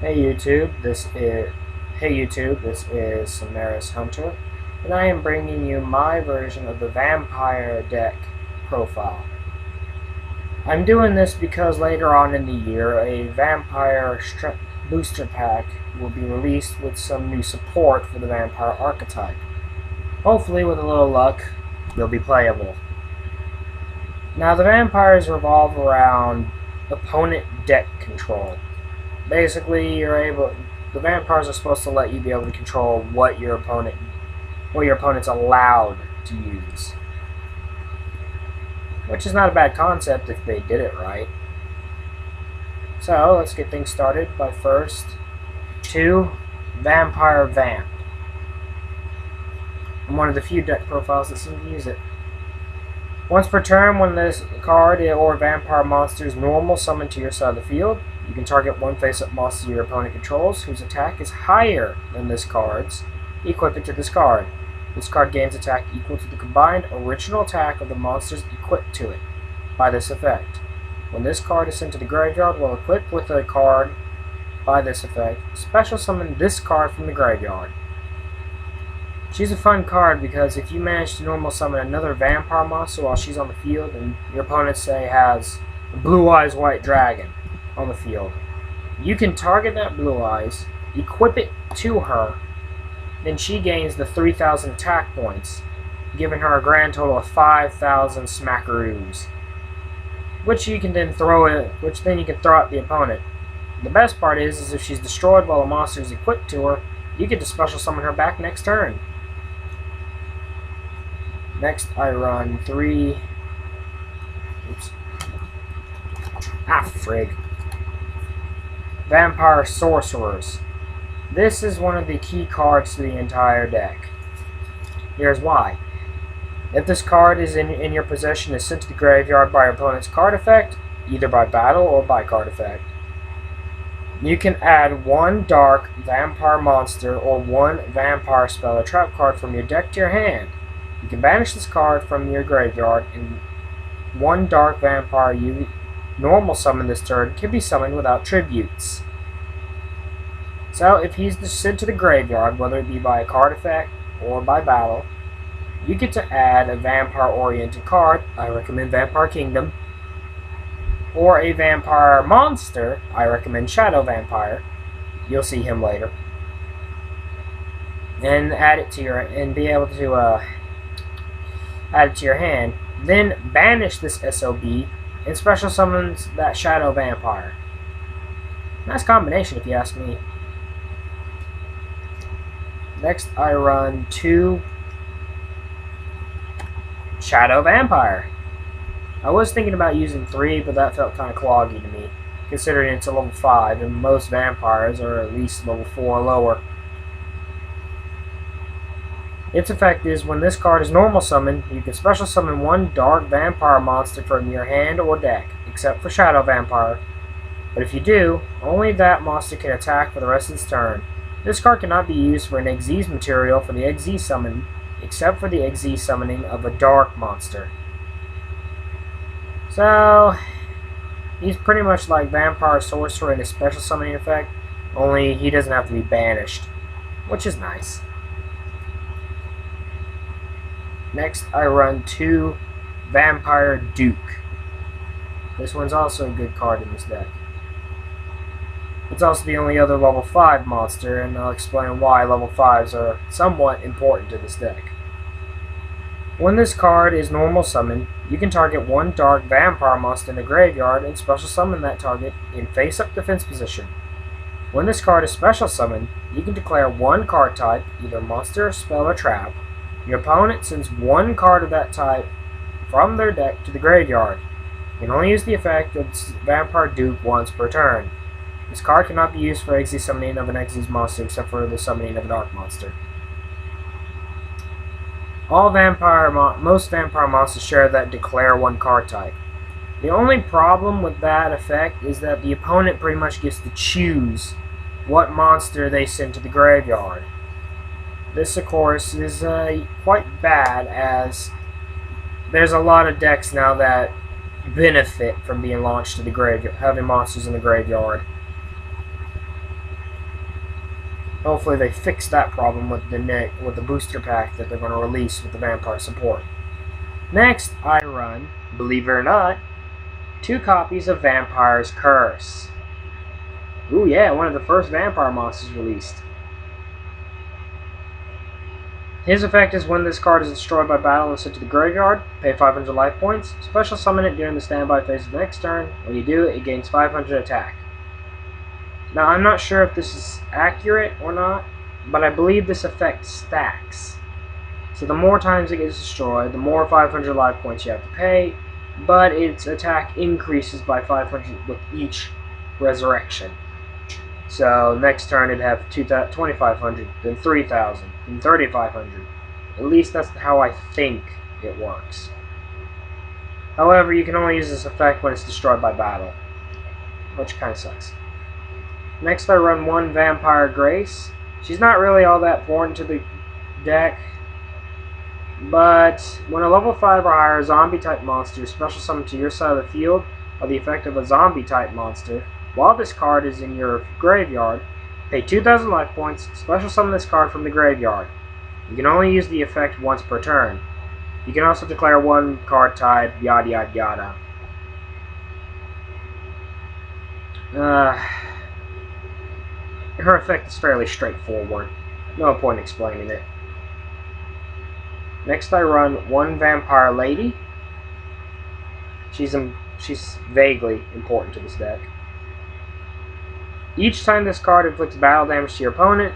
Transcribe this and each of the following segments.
Hey YouTube, this is Samaris Hunter, and I am bringing you my version of the Vampire deck profile. I'm doing this because later on in the year, a Vampire booster pack will be released with some new support for the Vampire archetype. Hopefully, with a little luck, they'll be playable. Now, the Vampires revolve around opponent deck control. Basically, the vampires are supposed to let you be able to control what your opponent's allowed to use, which is not a bad concept if they did it right. So let's get things started by first 2 Vampire Vamp. I'm one of the few deck profiles that seem to use it. Once per turn, when this card or vampire monster is normal summoned to your side of the field, you can target one face-up monster your opponent controls whose attack is higher than this card's. Equip it to this card. This card gains attack equal to the combined original attack of the monsters equipped to it. By this effect, when this card is sent to the graveyard while equipped with a card by this effect, special summon this card from the graveyard. She's a fun card because if you manage to normal summon another vampire monster while she's on the field and your opponent, say, has a Blue Eyes White Dragon on the field, you can target that Blue Eyes, equip it to her, then she gains the 3,000 attack points, giving her a grand total of 5,000 smackaroos, which then you can throw at the opponent. The best part is if she's destroyed while a monster is equipped to her, you get to special summon her back next turn. Next, I run 3. Oops. Frig. Vampire Sorcerers. This is one of the key cards to the entire deck. Here's why. If this card is in your possession and is sent to the graveyard by your opponent's card effect, either by battle or by card effect, you can add 1 dark vampire monster or 1 vampire spell or trap card from your deck to your hand. You can banish this card from your graveyard, and 1 dark vampire you normal summon this turn can be summoned without tributes. So if he's sent to the graveyard, whether it be by a card effect or by battle, you get to add a vampire-oriented card. I recommend Vampire Kingdom. Or a vampire monster. I recommend Shadow Vampire. You'll see him later. And add it to be able to add it to your hand. Then banish this SOB and special summons that Shadow Vampire. Nice combination if you ask me. Next, I run 2 Shadow Vampire. I was thinking about using 3, but that felt kind of cloggy to me, considering it's a level 5, and most vampires are at least level 4 or lower. Its effect is, when this card is normal summoned, you can special summon 1 dark vampire monster from your hand or deck, except for Shadow Vampire. But if you do, only that monster can attack for the rest of its turn. This card cannot be used for an Xyz material for the Xyz summon, except for the Xyz summoning of a dark monster. So, he's pretty much like Vampire Sorcerer in his special summoning effect, only he doesn't have to be banished, which is nice. Next, I run 2 Vampire Duke. This one's also a good card in this deck. It's also the only other level 5 monster, and I'll explain why level 5s are somewhat important to this deck. When this card is normal summoned, you can target 1 dark vampire monster in the graveyard and special summon that target in face-up defense position. When this card is special summoned, you can declare 1 card type, either monster, spell, or trap. Your opponent sends 1 card of that type from their deck to the graveyard. You can only use the effect of Vampire Duke once per turn. This card cannot be used for Xyz summoning of an Xyz monster except for the summoning of a dark monster. Most vampire monsters share that declare 1 card type. The only problem with that effect is that the opponent pretty much gets to choose what monster they send to the graveyard. This, of course, is quite bad, as there's a lot of decks now that benefit from being launched to the graveyard, having monsters in the graveyard. Hopefully they fix that problem with the booster pack that they're going to release with the Vampire support. Next, I run, believe it or not, 2 copies of Vampire's Curse. Ooh yeah, one of the first Vampire monsters released. His effect is when this card is destroyed by battle and sent to the graveyard, pay 500 life points, special summon it during the standby phase of the next turn. When you do, it gains 500 attack. Now I'm not sure if this is accurate or not, but I believe this effect stacks. So the more times it gets destroyed, the more 500 life points you have to pay, but its attack increases by 500 with each resurrection. So next turn it'd have 2,500, then 3,000, then 3,500. At least that's how I think it works. However, you can only use this effect when it's destroyed by battle, which kind of sucks. Next I run 1 Vampire Grace. She's not really all that important to the deck, but when a level 5 or higher zombie type monster is special summoned to your side of the field by the effect of a zombie type monster, while this card is in your graveyard, pay 2,000 life points, special summon this card from the graveyard. You can only use the effect once per turn. You can also declare 1 card type, yada yada yada. Her effect is fairly straightforward. No point explaining it. Next I run 1 Vampire Lady. She's vaguely important to this deck. Each time this card inflicts battle damage to your opponent,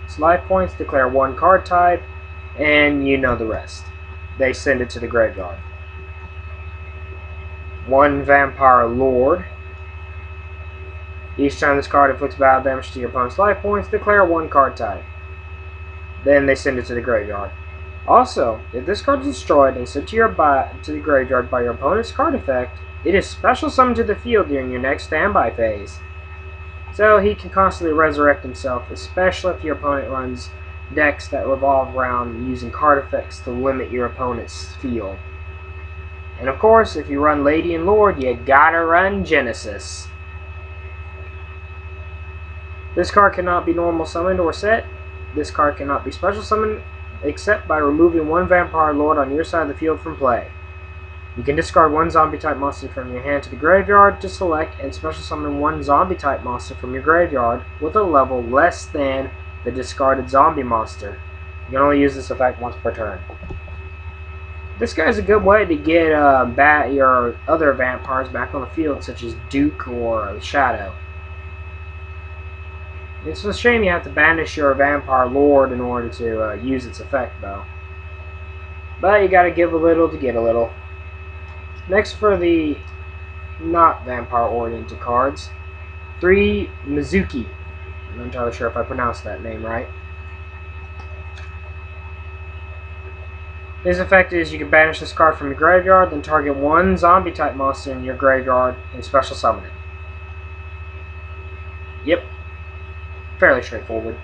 its life points, declare 1 card type, and you know the rest. They send it to the graveyard. 1 Vampire Lord. Each time this card inflicts battle damage to your opponent's life points, declare 1 card type. Then they send it to the graveyard. Also, if this card is destroyed and sent to the graveyard by your opponent's card effect, it is special summoned to the field during your next standby phase. So he can constantly resurrect himself, especially if your opponent runs decks that revolve around using card effects to limit your opponent's field. And of course, if you run Lady and Lord, you gotta run Genesis. This card cannot be normal summoned or set. This card cannot be special summoned except by removing 1 Vampire Lord on your side of the field from play. You can discard 1 zombie type monster from your hand to the graveyard to select and special summon 1 zombie type monster from your graveyard with a level less than the discarded zombie monster. You can only use this effect once per turn. This guy's a good way to get your other vampires back on the field, such as Duke or Shadow. It's a shame you have to banish your Vampire Lord in order to use its effect, though. But you gotta give a little to get a little. Next, for the not vampire-oriented cards, 3 Mizuki. I'm not entirely sure if I pronounced that name right. His effect is you can banish this card from your graveyard, then target 1 zombie-type monster in your graveyard and special summon it. Yep. Fairly straightforward.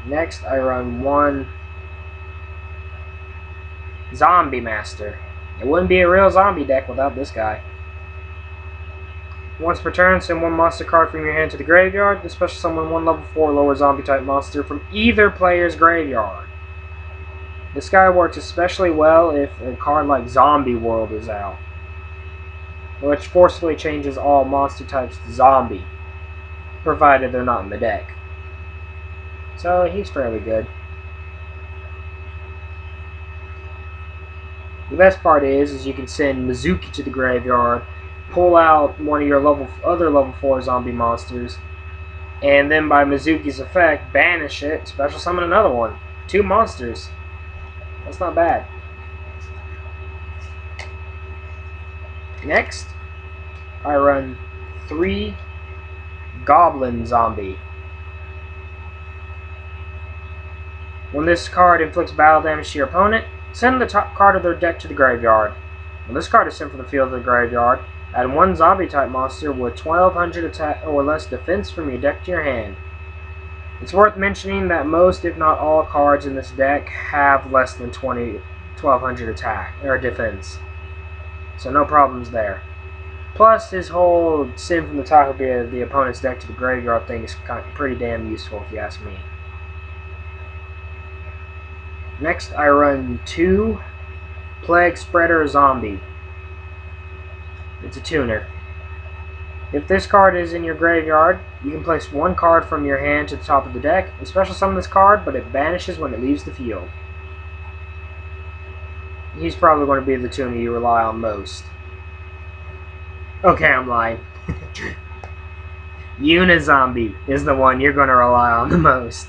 Next, I run 1 Zombie Master. It wouldn't be a real zombie deck without this guy. Once per turn, send 1 monster card from your hand to the graveyard. Then special summon 1 level 4 lower zombie type monster from either player's graveyard. This guy works especially well if a card like Zombie World is out, which forcefully changes all monster types to zombie, provided they're not in the deck. So he's fairly good. The best part is you can send Mizuki to the graveyard, pull out one of your other level 4 zombie monsters, and then by Mizuki's effect, banish it, special summon another one. 2 monsters. That's not bad. Next, I run 3 Goblin Zombie. When this card inflicts battle damage to your opponent, send the top card of their deck to the graveyard. When this card is sent from the field to the graveyard, add 1 zombie type monster with 1200 attack or less defense from your deck to your hand. It's worth mentioning that most, if not all, cards in this deck have less than 1200 attack or defense. So no problems there. Plus, his whole send from the top of the opponent's deck to the graveyard thing is pretty damn useful, if you ask me. Next, I run 2 Plague Spreader Zombie. It's a tuner. If this card is in your graveyard, you can place 1 card from your hand to the top of the deck and special summon this card, but it vanishes when it leaves the field. He's probably going to be the tuner you rely on most. Okay, I'm lying. Unizombie is the one you're going to rely on the most.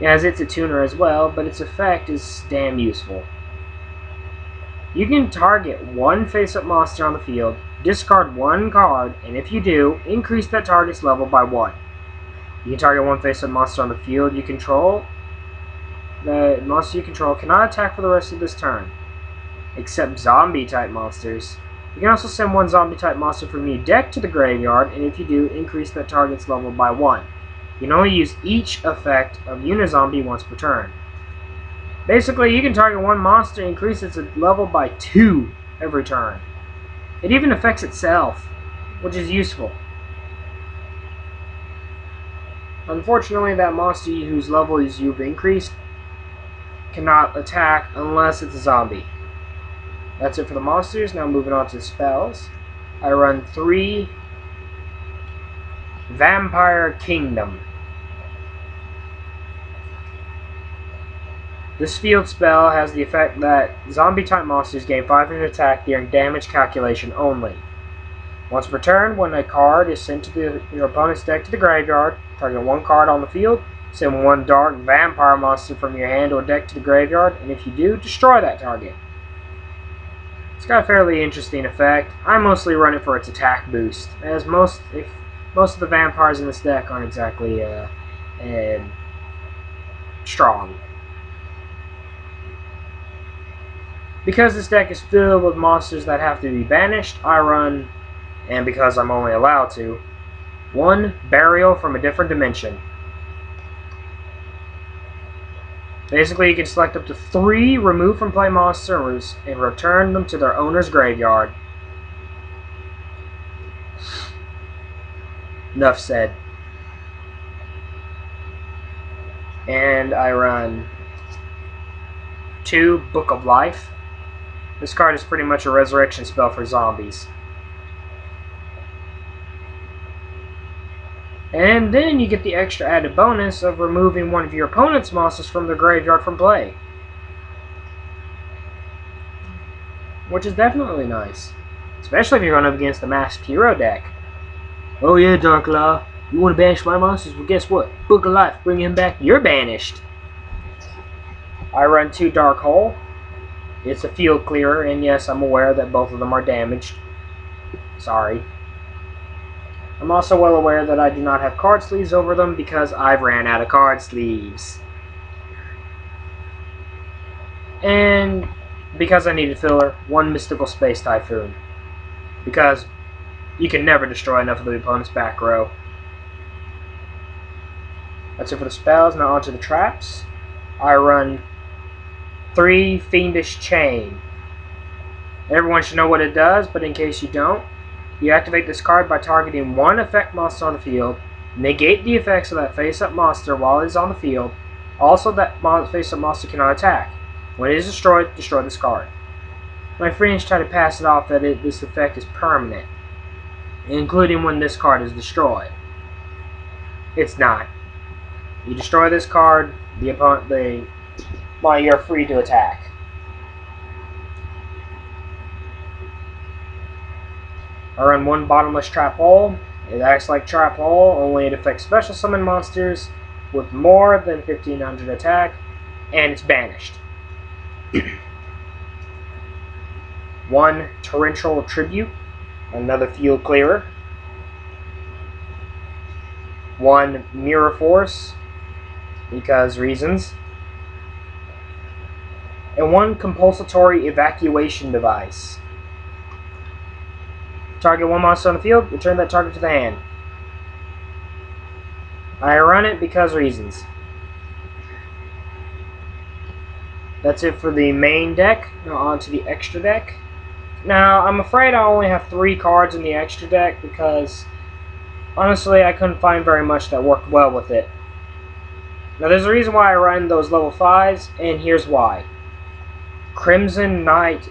As it's a tuner as well, but its effect is damn useful. You can target 1 face-up monster on the field, discard 1 card, and if you do, increase that target's level by 1. You can target 1 face-up monster on the field you control. The monster you control cannot attack for the rest of this turn, except zombie-type monsters. You can also send 1 zombie-type monster from your deck to the graveyard, and if you do, increase that target's level by 1. You can only use each effect of Unizombie once per turn. Basically, you can target 1 monster and increase its level by 2 every turn. It even affects itself, which is useful. Unfortunately, that monster whose level you've increased cannot attack unless it's a zombie. That's it for the monsters. Now moving on to the spells. I run 3 Vampire Kingdom. This field spell has the effect that zombie-type monsters gain 500 attack during damage calculation only. Once per turn, when a card is sent to your opponent's deck to the graveyard, target 1 card on the field, send 1 dark vampire monster from your hand or deck to the graveyard, and if you do, destroy that target. It's got a fairly interesting effect. I mostly run it for its attack boost, as most of the vampires in this deck aren't exactly strong. Because this deck is filled with monsters that have to be banished, I run, and because I'm only allowed to, 1 Burial from a Different Dimension. Basically, you can select up to 3 remove from play monsters and return them to their owner's graveyard. Enough said. And I run 2 Book of Life. This card is pretty much a resurrection spell for zombies. And then you get the extra added bonus of removing 1 of your opponent's monsters from their graveyard from play. Which is definitely nice. Especially if you're going up against the Masked Hero deck. Oh yeah, Dark Law. You want to banish my monsters? Well, guess what? Book of Life. Bring him back. You're banished. I run 2 Dark Hole. It's a field clearer, and yes, I'm aware that both of them are damaged. Sorry. I'm also well aware that I do not have card sleeves over them because I've ran out of card sleeves. And because I needed filler, 1 Mystical Space Typhoon. Because you can never destroy enough of the opponent's back row. That's it for the spells. Now onto the traps. I run 3 Fiendish Chain. Everyone should know what it does, but in case you don't, you activate this card by targeting 1 effect monster on the field, negate the effects of that face-up monster while it is on the field. Also, that face-up monster cannot attack. When it is destroyed, destroy this card. My friends try to pass it off that this effect is permanent, including when this card is destroyed. It's not. You destroy this card, you're free to attack. I run 1 Bottomless Trap Hole. It acts like Trap Hole, only it affects special summon monsters with more than 1500 attack, and it's banished. 1 Torrential Tribute, another field clearer. 1 Mirror Force, because reasons. And 1 Compulsory Evacuation Device. Target 1 monster on the field, return that target to the hand. I run it because reasons. That's it for the main deck. Now on to the extra deck. Now, I'm afraid I only have 3 cards in the extra deck because, honestly, I couldn't find very much that worked well with it. Now, there's a reason why I run those level 5s, and here's why. Crimson Knight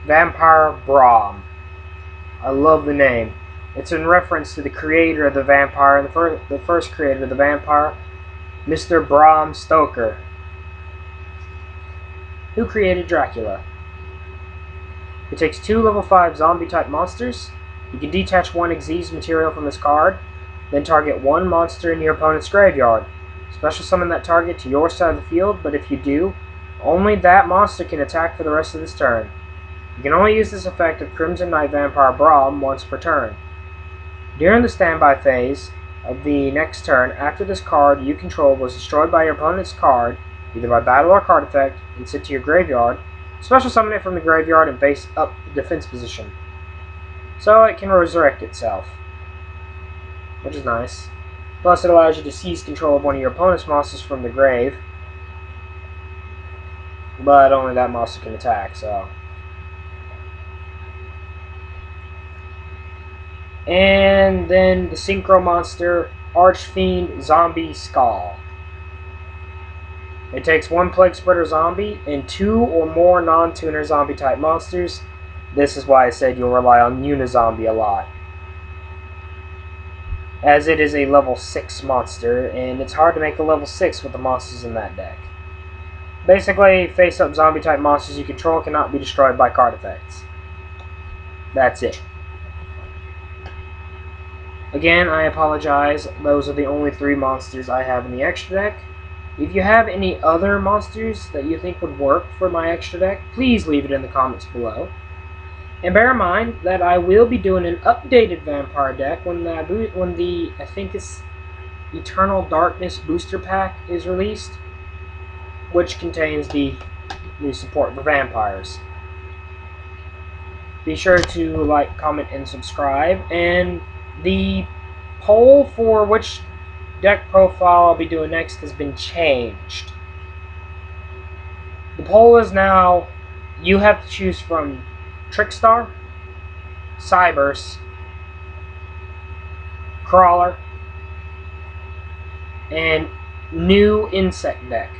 Vampire Braum. I love the name. It's in reference to the creator of the vampire, the first creator of the vampire, Mr. Bram Stoker, who created Dracula. It takes 2 level 5 zombie-type monsters. You can detach 1 Xyz material from this card, then target 1 monster in your opponent's graveyard. Special summon that target to your side of the field, but if you do, only that monster can attack for the rest of this turn. You can only use this effect of Crimson Knight Vampire Braum once per turn. During the standby phase of the next turn, after this card you control was destroyed by your opponent's card, either by battle or card effect, and sent to your graveyard, special summon it from the graveyard and face up the defense position. So it can resurrect itself, which is nice. Plus it allows you to seize control of one of your opponent's monsters from the grave, but only that monster can attack, so... And then the Synchro Monster, Archfiend Zombie Skull. It takes 1 Plague Spreader Zombie and 2 or more non-tuner zombie-type monsters. This is why I said you'll rely on Unizombie a lot, as it is a level 6 monster, and it's hard to make a level 6 with the monsters in that deck. Basically, face-up zombie-type monsters you control cannot be destroyed by card effects. That's it. Again, I apologize. Those are the only 3 monsters I have in the extra deck. If you have any other monsters that you think would work for my extra deck, please leave it in the comments below. And bear in mind that I will be doing an updated vampire deck when the I think it's Eternal Darkness booster pack is released, which contains the new support for vampires. Be sure to like, comment, and subscribe. And the poll for which deck profile I'll be doing next has been changed. The poll is now, you have to choose from Trickstar, Cybers, Crawler, and new insect deck.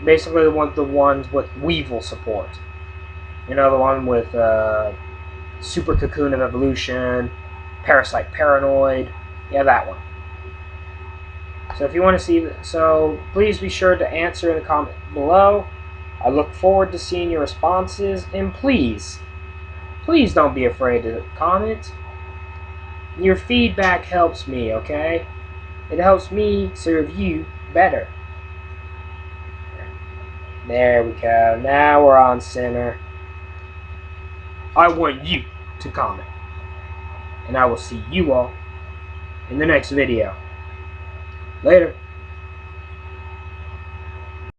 Basically the ones with Weevil support. You know, the one with Super Cocoon of Evolution, Parasite Paranoid. Yeah, that one. So if you want to see so please be sure to answer in the comment below. I look forward to seeing your responses, and please don't be afraid to comment. Your feedback helps me, okay? It helps me serve you better. There we go. Now we're on center. I want you to comment. And I will see you all in the next video. Later.